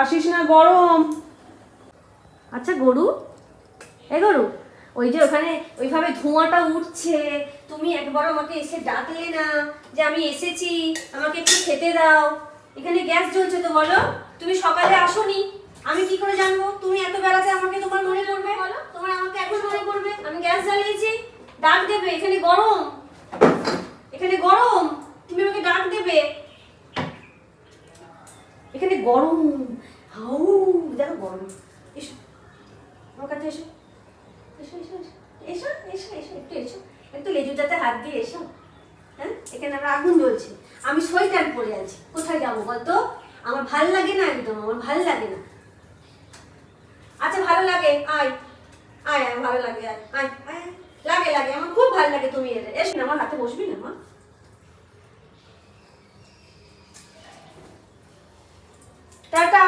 আসিস না, গরম। আচ্ছা গরু, গরু, ওই যে ওখানে ওইভাবে ধোঁয়াটা উঠছে, তুমি একবার আমাকে এসে ডাকলে না যে আমি এসেছি, আমাকে একটু খেতে দাও। এখানে গ্যাস জ্বলছে তো, বলো। তুমি সকালে আসোনি, আমি কি করে জানবো তুমি এত বেলাতে আমাকে তোমার মনে পড়বে? বলো, তোমার আমাকে এখন মনে পড়বে? আমি গ্যাস জ্বালিয়েছি, ডাক দেবে। এখানে গরম, এখানে গরম, তুমি আমাকে ডাক দেবে। এখানে গরম, হাউ, দেখো গরম। এসো আমার কাছে, এসো এসো এসো এসো এসো এসো একটু এসো, একটু লেজুটাতে হাত দিয়ে এসো। হ্যাঁ, এখানে আমার আগুন জ্বলছে, আমি সোয়েটার পরে আছি, কোথায় যাবো বলতো? আমার ভাল লাগে না, একদম আমার ভাল লাগে না। আচ্ছা ভালো লাগে, আয় আয় আয়, ভালো লাগে, আয় আয় আয়, লাগে লাগে, আমার খুব ভালো লাগে। তুমি এলে এসো না, আমার হাতে বসবি না মা? টাটা।